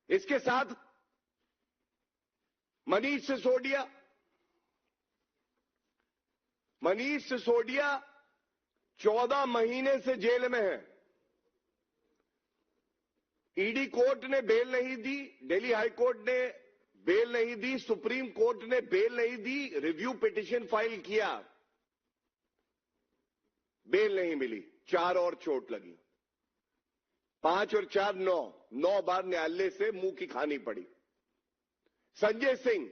इसके साथ मनीष सिसोदिया 14 महीने से जेल में है। ईडी कोर्ट ने बेल नहीं दी, दिल्ली हाई कोर्ट ने बेल नहीं दी, सुप्रीम कोर्ट ने बेल नहीं दी, रिव्यू पिटीशन फाइल किया, बेल नहीं मिली, 4 और चोट लगी, 5 और 4 9 बार न्यायालय से मुंह की खानी पड़ी। संजय सिंह,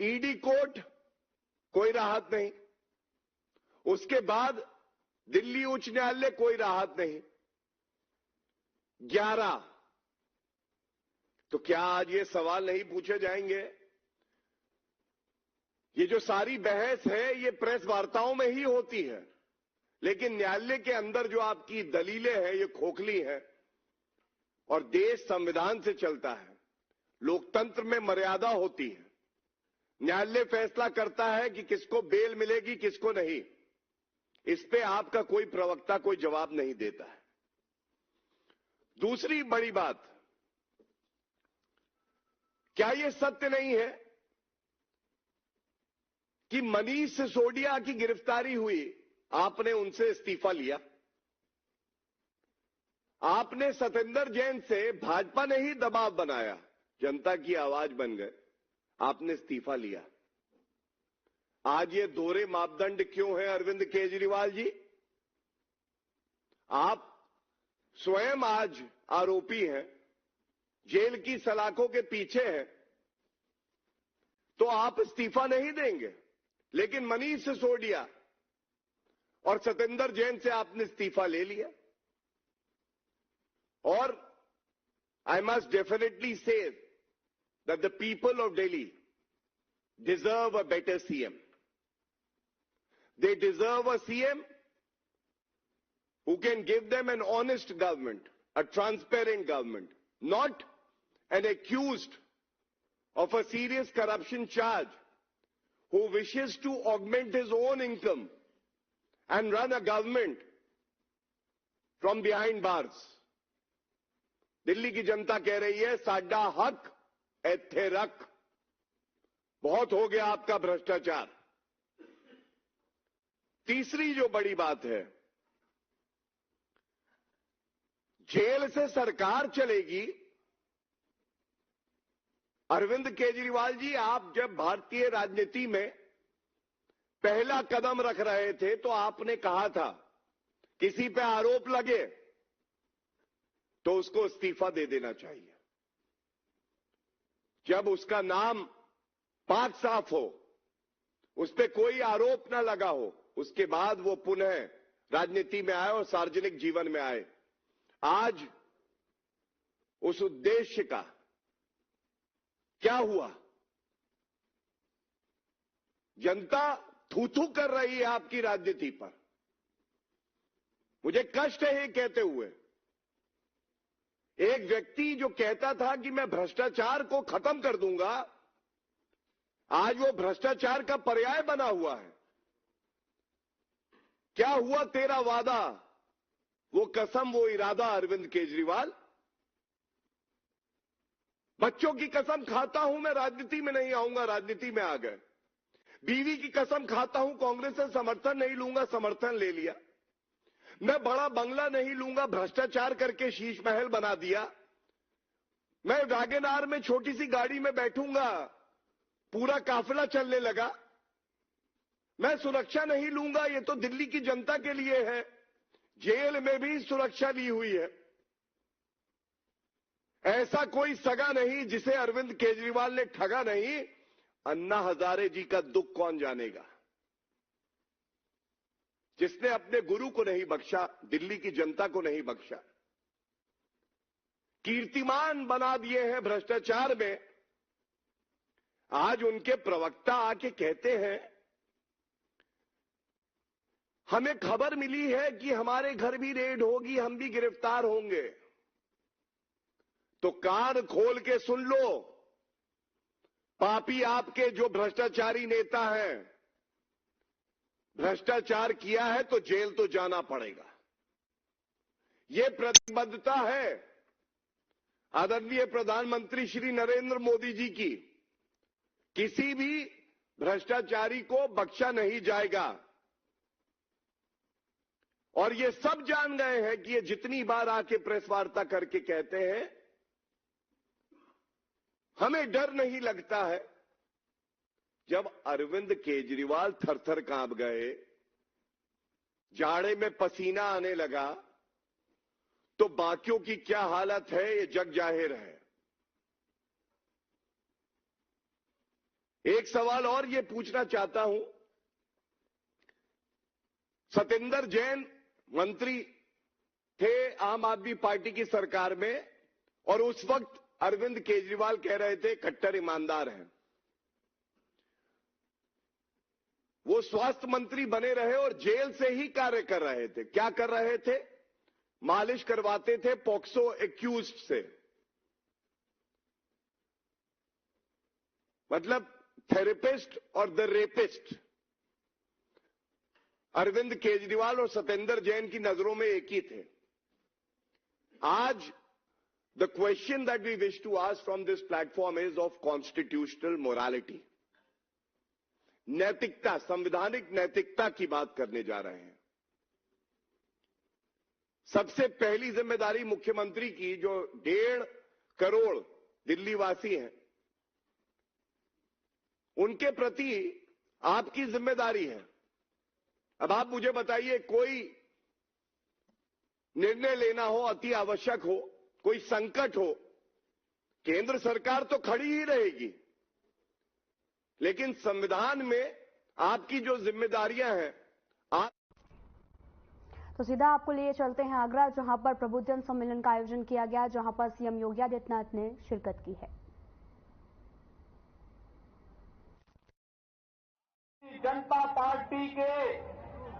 ईडी कोर्ट कोई राहत नहीं, उसके बाद दिल्ली उच्च न्यायालय कोई राहत नहीं, 11। तो क्या आज ये सवाल नहीं पूछे जाएंगे? ये जो सारी बहस है ये प्रेस वार्ताओं में ही होती है, लेकिन न्यायालय के अंदर जो आपकी दलीलें हैं ये खोखली हैं और देश संविधान से चलता है, लोकतंत्र में मर्यादा होती है। न्यायालय फैसला करता है कि किसको बेल मिलेगी किसको नहीं, इस पे आपका कोई प्रवक्ता कोई जवाब नहीं देता है। दूसरी बड़ी बात, क्या यह सत्य नहीं है कि मनीष सिसोदिया की गिरफ्तारी हुई, आपने उनसे इस्तीफा लिया? आपने सत्येंद्र जैन से, भाजपा ने ही दबाव बनाया, जनता की आवाज बन गए, आपने इस्तीफा लिया। आज ये दोहरे मापदंड क्यों है अरविंद केजरीवाल जी? आप स्वयं आज आरोपी हैं, जेल की सलाखों के पीछे हैं, तो आप इस्तीफा नहीं देंगे, लेकिन मनीष सिसोदिया और सत्येंद्र जैन से आपने इस्तीफा ले लिया। और I must definitely say that the people of Delhi deserve a better CM. They deserve a CM who can give them an honest government, a transparent government, not an accused of a serious corruption charge who wishes to augment his own income and run a government from behind bars. Delhi की जनता कह रही है साडा हक इत्थे रख, बहुत हो गया आपका भ्रष्टाचार। तीसरी जो बड़ी बात है, जेल से सरकार चलेगी। अरविंद केजरीवाल जी, आप जब भारतीय राजनीति में पहला कदम रख रहे थे तो आपने कहा था किसी पे आरोप लगे तो उसको इस्तीफा दे देना चाहिए। जब उसका नाम पाक साफ हो, उस पे कोई आरोप ना लगा हो, उसके बाद वो पुनः राजनीति में आए और सार्वजनिक जीवन में आए। आज उस उद्देश्य का क्या हुआ? जनता थू-थू कर रही है आपकी राजनीति पर। मुझे कष्ट है ये कहते हुए। एक व्यक्ति जो कहता था कि मैं भ्रष्टाचार को खत्म कर दूंगा, आज वो भ्रष्टाचार का पर्याय बना हुआ है। क्या हुआ तेरा वादा, वो कसम वो इरादा अरविंद केजरीवाल? बच्चों की कसम खाता हूं मैं राजनीति में नहीं आऊंगा, राजनीति में आ गए। बीवी की कसम खाता हूं कांग्रेस से समर्थन नहीं लूंगा, समर्थन ले लिया। मैं बड़ा बंगला नहीं लूंगा, भ्रष्टाचार करके शीश महल बना दिया। मैं वैगन-आर में छोटी सी गाड़ी में बैठूंगा, पूरा काफिला चलने लगा। मैं सुरक्षा नहीं लूंगा, ये तो दिल्ली की जनता के लिए है। जेल में भी सुरक्षा ली हुई है। ऐसा कोई सगा नहीं जिसे अरविंद केजरीवाल ने ठगा नहीं। अन्ना हजारे जी का दुख कौन जानेगा, जिसने अपने गुरु को नहीं बख्शा, दिल्ली की जनता को नहीं बख्शा, कीर्तिमान बना दिए हैं भ्रष्टाचार में। आज उनके प्रवक्ता आके कहते हैं हमें खबर मिली है कि हमारे घर भी रेड होगी, हम भी गिरफ्तार होंगे। तो कान खोल के सुन लो, पापी आपके जो भ्रष्टाचारी नेता हैं, भ्रष्टाचार किया है तो जेल तो जाना पड़ेगा। ये प्रतिबद्धता है आदरणीय प्रधानमंत्री श्री नरेंद्र मोदी जी की, किसी भी भ्रष्टाचारी को बख्शा नहीं जाएगा। और ये सब जान गए हैं कि ये जितनी बार आके प्रेस वार्ता करके कहते हैं, हमें डर नहीं लगता है। जब अरविंद केजरीवाल थर-थर कांप गए, जाड़े में पसीना आने लगा, तो बाकियों की क्या हालत है ये जग जाहिर है। एक सवाल और ये पूछना चाहता हूं, सतेंद्र जैन मंत्री थे आम आदमी पार्टी की सरकार में, और उस वक्त अरविंद केजरीवाल कह रहे थे कट्टर ईमानदार हैं। वो स्वास्थ्य मंत्री बने रहे और जेल से ही कार्य कर रहे थे। क्या कर रहे थे? मालिश करवाते थे पॉक्सो एक्यूज्ड से, मतलब थेरेपिस्ट और द रेपिस्ट। अरविंद केजरीवाल और सतेंद्र जैन की नजरों में एक ही थे। आज the question that we wish to ask from this platform is of constitutional morality. नैतिकता, संवैधानिक नैतिकता की बात करने जा रहे हैं। सबसे पहली जिम्मेदारी मुख्यमंत्री की, जो 1.5 करोड़ दिल्ली वासी हैं, उनके प्रति आपकी जिम्मेदारी है। अब आप मुझे बताइए, कोई निर्णय लेना हो, अति आवश्यक हो, कोई संकट हो, केंद्र सरकार तो खड़ी ही रहेगी, लेकिन संविधान में आपकी जो जिम्मेदारियां हैं, आप तो सीधा आपको लिए चलते हैं आगरा, जहां पर प्रबुद्धजन सम्मेलन का आयोजन किया गया, जहां पर सीएम योगी आदित्यनाथ ने शिरकत की है। जनता पार्टी के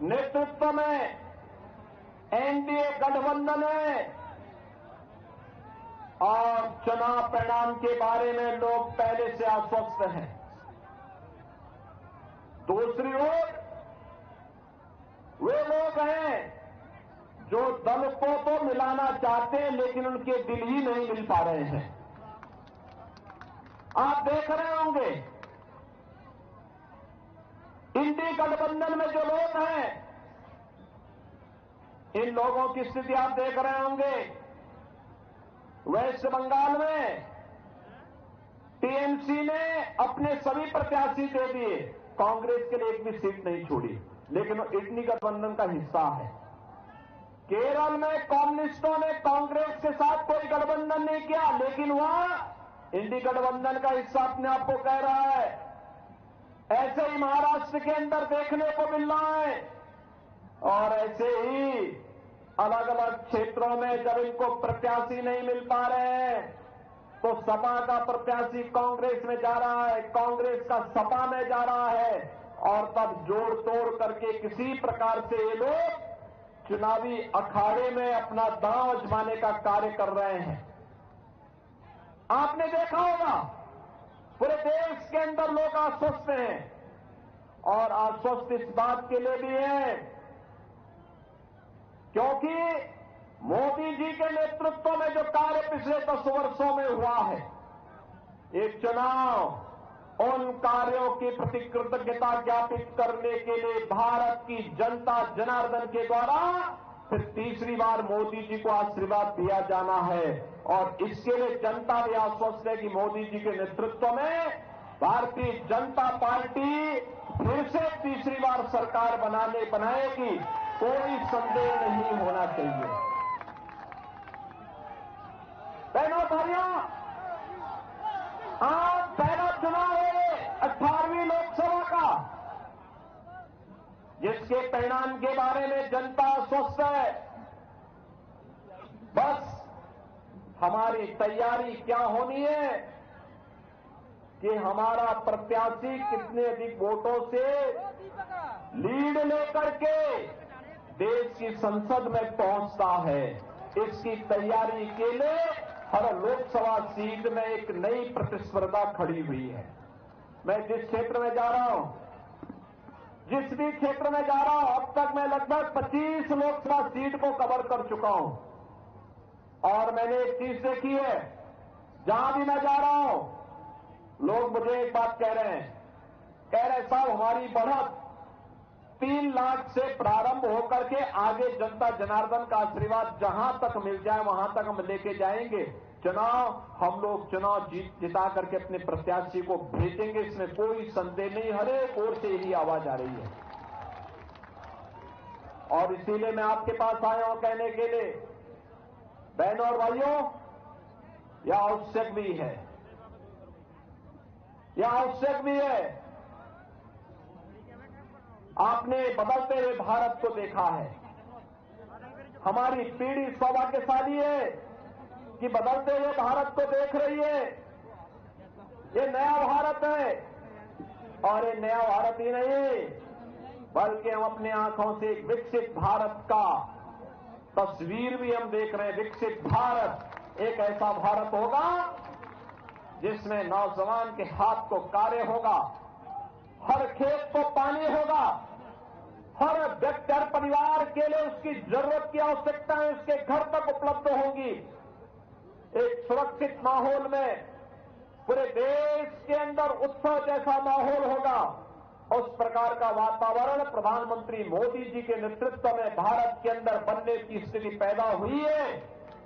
नेतृत्व में एनडीए गठबंधन है और चुनाव परिणाम के बारे में लोग पहले से आश्वस्त हैं। दूसरी ओर वे लोग हैं जो दल को तो मिलाना चाहते हैं, लेकिन उनके दिल ही नहीं मिल पा रहे हैं। आप देख रहे होंगे इंडी गठबंधन में जो लोग हैं, इन लोगों की स्थिति आप देख रहे होंगे। वेस्ट बंगाल में टीएमसी ने अपने सभी प्रत्याशी दे दिए, कांग्रेस के लिए एक भी सीट नहीं छोड़ी, लेकिन वो इंडी गठबंधन का हिस्सा है। केरल में कम्युनिस्टों ने कांग्रेस के साथ कोई गठबंधन नहीं किया, लेकिन वहां इंडी गठबंधन का हिस्सा अपने आप को कह रहा है। ऐसे ही महाराष्ट्र के अंदर देखने को मिल रहा है, और ऐसे ही अलग अलग क्षेत्रों में जब इनको प्रत्याशी नहीं मिल पा रहे हैं, तो सपा का प्रत्याशी कांग्रेस में जा रहा है, कांग्रेस का सपा में जा रहा है, और तब जोड़ तोड़ करके किसी प्रकार से ये लोग चुनावी अखाड़े में अपना दांव आजमाने का कार्य कर रहे हैं। आपने देखा होगा पूरे देश के अंदर लोग आश्वस्त हैं, और आश्वस्त इस बात के लिए भी है क्योंकि मोदी जी के नेतृत्व में जो कार्य पिछले 10 वर्षों में हुआ है, एक चुनाव उन कार्यों के प्रति कृतज्ञता ज्ञापित करने के लिए भारत की जनता जनार्दन के द्वारा फिर तीसरी बार मोदी जी को आशीर्वाद दिया जाना है। और इसके लिए जनता भी आश्वस्त है कि मोदी जी के नेतृत्व में भारतीय जनता पार्टी फिर से तीसरी बार सरकार बनाएगी, कोई संदेह नहीं होना चाहिए। बहनों भाइयों, आज पहला चुनाव है 18वीं लोकसभा का, जिसके परिणाम के बारे में जनता स्वस्थ है। बस हमारी तैयारी क्या होनी है कि हमारा प्रत्याशी कितने अधिक वोटों से लीड लेकर के देश की संसद में पहुंचता है। इसकी तैयारी के लिए हर लोकसभा सीट में एक नई प्रतिस्पर्धा खड़ी हुई है। मैं जिस क्षेत्र में जा रहा हूं, जिस भी क्षेत्र में जा रहा हूं, अब तक मैं लगभग 25 लोकसभा सीट को कवर कर चुका हूं, और मैंने एक चीज देखी है जहां भी मैं जा रहा हूं, लोग मुझे एक बात कह रहे साहब हमारी बढ़त 3 लाख से प्रारंभ होकर के आगे जनता जनार्दन का आशीर्वाद जहां तक मिल जाए वहां तक हम लेके जाएंगे। हम लोग चुनाव जिता करके अपने प्रत्याशी को भेजेंगे, इसमें कोई संदेह नहीं। हर एक ओर से यही आवाज आ रही है और इसीलिए मैं आपके पास आया हूं कहने के लिए, बहनों और भाइयों, यह आवश्यक भी है, यह आवश्यक भी है। आपने बदलते हुए भारत को देखा है। हमारी पीढ़ी सौभाग्यशाली है कि बदलते हुए भारत को देख रही है। ये नया भारत है और ये नया भारत ही नहीं, बल्कि हम अपनी आंखों से एक विकसित भारत का तस्वीर भी हम देख रहे हैं। विकसित भारत एक ऐसा भारत होगा जिसमें नौजवान के हाथ को कार्य होगा, हर खेत को पानी होगा, हर व्यक्ति, हर परिवार के लिए उसकी जरूरत की आवश्यकताएं उसके घर तक उपलब्ध होंगी। एक सुरक्षित माहौल में पूरे देश के अंदर उत्सव जैसा माहौल होगा। उस प्रकार का वातावरण प्रधानमंत्री मोदी जी के नेतृत्व में भारत के अंदर बनने की स्थिति पैदा हुई है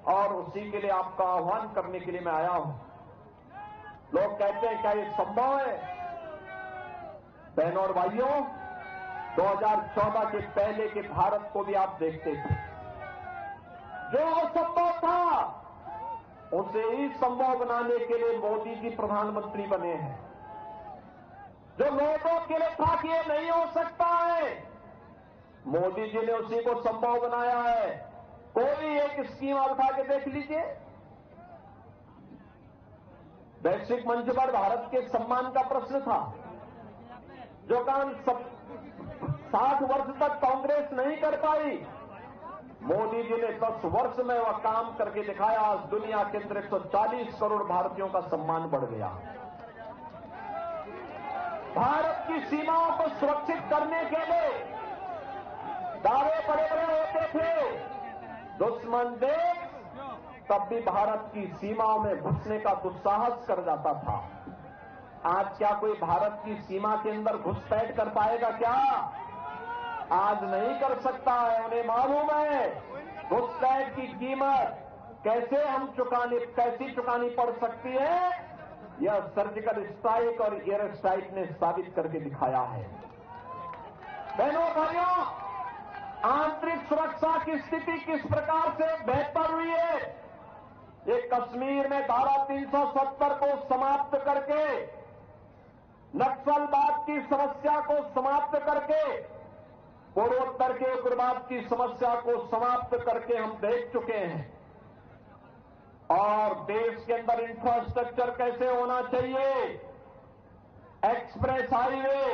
और उसी के लिए आपका आह्वान करने के लिए मैं आया हूं। लोग कहते हैं क्या ये संभव है? बहनों और भाइयों, 2014 के पहले के भारत को भी आप देखते थे, जो असंभव था उसे ही संभव बनाने के लिए मोदी जी प्रधानमंत्री बने हैं। जो लोगों के लिए था कि ये नहीं हो सकता है, मोदी जी ने उसी को संभव बनाया है। कोई एक स्कीम आप उठा के देख लीजिए। वैश्विक मंच पर भारत के सम्मान का प्रश्न था, जो काम 60 वर्ष तक कांग्रेस नहीं कर पाई, मोदी जी ने 10 वर्ष में वह काम करके दिखाया। आज दुनिया के अंदर 140 करोड़ भारतीयों का सम्मान बढ़ गया। भारत की सीमाओं को सुरक्षित करने के लिए दावे बड़े बड़े होते थे। दुश्मन देश तब भी भारत की सीमाओं में घुसने का दुस्साहस कर जाता था। आज क्या कोई भारत की सीमा के अंदर घुसपैठ कर पाएगा क्या? आज नहीं कर सकता है। उन्हें मालूम है घुसपैठ की कीमत कैसी चुकानी पड़ सकती है। यह सर्जिकल स्ट्राइक और एयर स्ट्राइक ने साबित करके दिखाया है। बहनों भाइयों, आंतरिक सुरक्षा की स्थिति किस प्रकार से बेहतर हुई है। ये कश्मीर में धारा 370 को समाप्त करके, नक्सलवाद की समस्या को समाप्त करके, पूर्वोत्तर के उग्रवाद की समस्या को समाप्त करके हम देख चुके हैं। और देश के अंदर इंफ्रास्ट्रक्चर कैसे होना चाहिए, एक्सप्रेस हाईवे,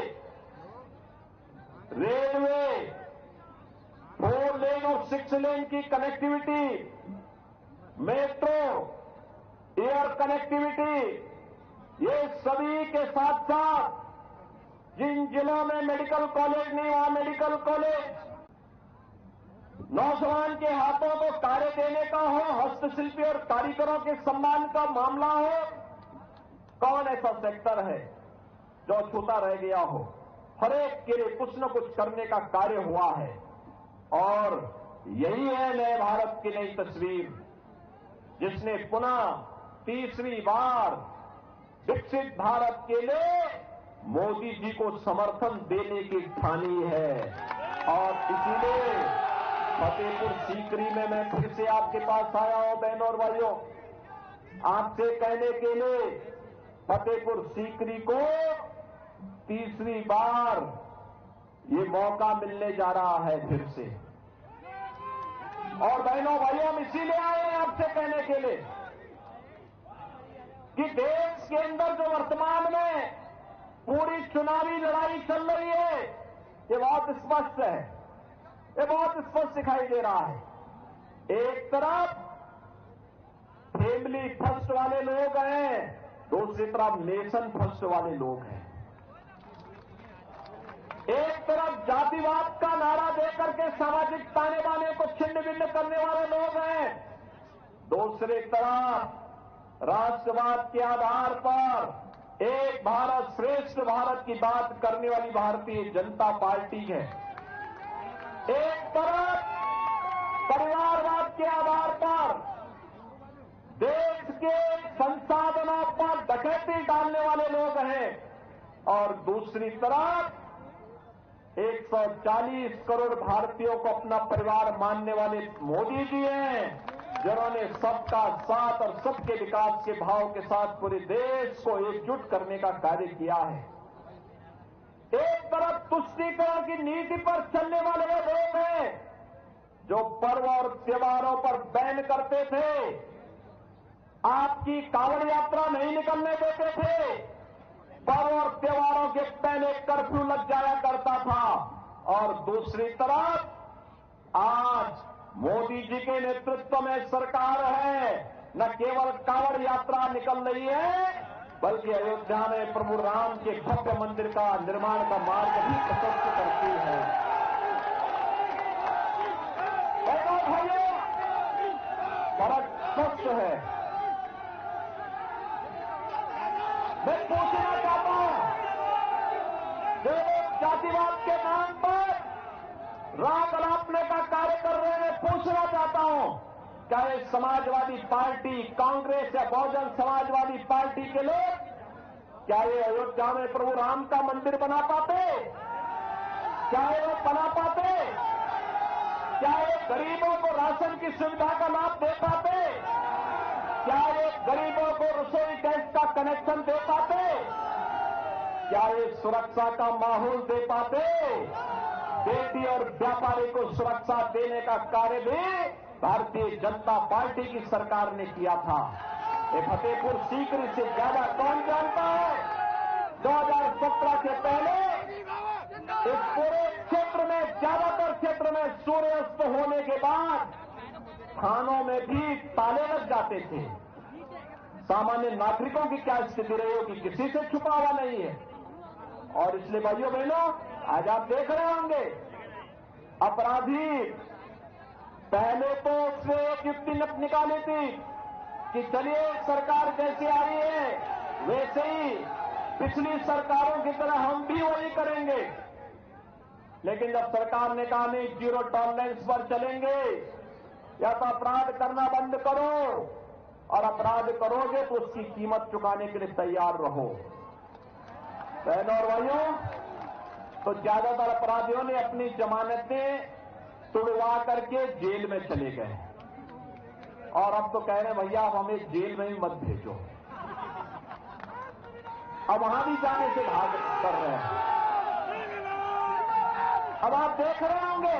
रेलवे, 4 लेन और 6 लेन की कनेक्टिविटी, मेट्रो, एयर कनेक्टिविटी, ये सभी के साथ साथ जिन जिलों में मेडिकल कॉलेज नहीं वहां मेडिकल कॉलेज, नौजवान के हाथों को कार्य देने का हो, हस्तशिल्पी और कारीगरों के सम्मान का मामला हो, कौन ऐसा सेक्टर है जो छूटा रह गया हो? हर एक के लिए कुछ न कुछ करने का कार्य हुआ है और यही है नए भारत की नई तस्वीर, जिसने पुनः तीसरी बार विकसित भारत के लिए मोदी जी को समर्थन देने की ठानी है। और इसीलिए फतेहपुर सीकरी में मैं फिर से आपके पास आया हूं बहनों और भाइयों, आपसे कहने के लिए फतेहपुर सीकरी को तीसरी बार ये मौका मिलने जा रहा है फिर से। और बहनों भाइयों, हम इसीलिए आए हैं आपसे कहने के लिए कि देश के अंदर जो वर्तमान में पूरी चुनावी लड़ाई चल रही है, ये बहुत स्पष्ट है, ये बहुत स्पष्ट दिखाई दे रहा है। एक तरफ फैमिली फर्स्ट वाले लोग हैं, दूसरी तरफ नेशन फर्स्ट वाले लोग हैं। एक तरफ जातिवाद का नारा देकर के सामाजिक ताने बाने को छिन्न भिन्न करने वाले लोग हैं, दूसरी तरफ राष्ट्रवाद के आधार पर एक भारत श्रेष्ठ भारत की बात करने वाली भारतीय जनता पार्टी है। एक तरफ परिवारवाद के आधार पर देश के संसाधनों पर डकैती डालने वाले लोग हैं और दूसरी तरफ 140 करोड़ भारतीयों को अपना परिवार मानने वाले मोदी जी हैं, जिन्होंने सबका साथ और सबके विकास के भाव के साथ पूरे देश को एकजुट करने का कार्य किया है। एक तरफ तुष्टीकरण की नीति पर चलने वाले वे लोग हैं जो पर्व और त्योहारों पर बैन करते थे, आपकी कांवड़ यात्रा नहीं निकलने देते थे, पर्व और त्योहारों के पहले कर्फ्यू लग जाया करता था। और दूसरी तरफ आज मोदी जी के नेतृत्व में सरकार है, न केवल कांवड़ यात्रा निकल रही है बल्कि अयोध्या में प्रभु राम के भव्य मंदिर का निर्माण का मार्ग भी प्रशस्त करती है। भाइयों, फर्क स्पष्ट है। मैं पूछना चाहता हूं, जो लोग जातिवाद के नाम पर राग अलापने का कार्य कर रहे हैं, मैं पूछना चाहता हूं, क्या ये समाजवादी पार्टी, कांग्रेस या बहुजन समाजवादी पार्टी के लोग क्या ये अयोध्या में प्रभु राम का मंदिर बना पाते? क्या ये लोग बना पाते? क्या ये गरीबों को राशन की सुविधा का लाभ दे पाते? क्या ये गरीबों को रसोई गैस का कनेक्शन दे पाते? क्या ये सुरक्षा का माहौल दे पाते? बेटी और व्यापारी को सुरक्षा देने का कार्य भी भारतीय जनता पार्टी की सरकार ने किया था। ये फतेहपुर सीकरी से ज्यादा कौन जानता है? 2017 से पहले इस पूरे क्षेत्र में, ज्यादातर क्षेत्र में सूर्यास्त होने के बाद थानों में भी ताले लग जाते थे। सामान्य नागरिकों की क्या स्थिति रही होगी, किसी से छुपा हुआ नहीं है। और इसलिए भाइयों बहनों, आज आप देख रहे होंगे अपराधी पहले तो उसने एक युक्ति निकाली थी कि चलिए सरकार जैसी आई है वैसे ही पिछली सरकारों की तरह हम भी वही करेंगे। लेकिन जब सरकार ने कहा नहीं, जीरो टॉलरेंस पर चलेंगे, या तो अपराध करना बंद करो और अपराध करोगे तो उसकी कीमत चुकाने के लिए तैयार रहो। बहनों और भाइयों, तो ज्यादातर अपराधियों ने अपनी जमानतें तुड़वा करके जेल में चले गए और अब तो कह रहे हैं भैया अब हमें जेल में ही मत भेजो। अब वहां भी जाने से भाग कर रहे हैं। अब आप देख रहे होंगे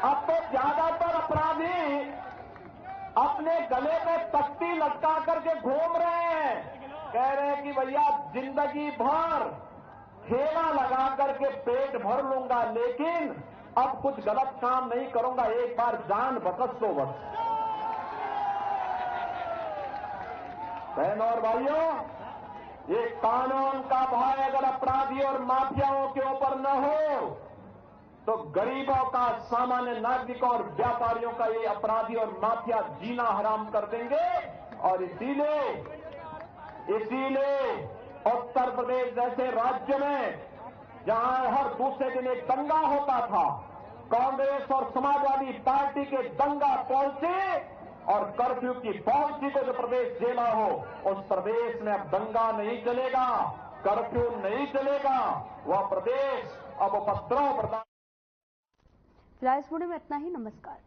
अब तो ज्यादातर अपराधी अपने गले में तख्ती लटका करके घूम रहे हैं, कह रहे हैं कि भैया जिंदगी भर ठेला लगा करके पेट भर लूंगा लेकिन अब कुछ गलत काम नहीं करूंगा, एक बार जान बकस दो बस। बहनों और भाइयों, ये कानून का भय अगर अपराधी और माफियाओं के ऊपर न हो तो गरीबों का, सामान्य नागरिकों और व्यापारियों का ये अपराधी और माफिया जीना हराम कर देंगे। और इसीलिए उत्तर प्रदेश जैसे राज्य में जहां हर दूसरे दिन एक दंगा होता था, कांग्रेस और समाजवादी पार्टी के दंगा पहुंचे और कर्फ्यू की पॉलिसी को जो प्रदेश झेला हो, उस प्रदेश में अब दंगा नहीं चलेगा, कर्फ्यू नहीं चलेगा, वह प्रदेश अब उपद्रव प्रदान। फिलहाल इस वीडियो में इतना ही। नमस्कार।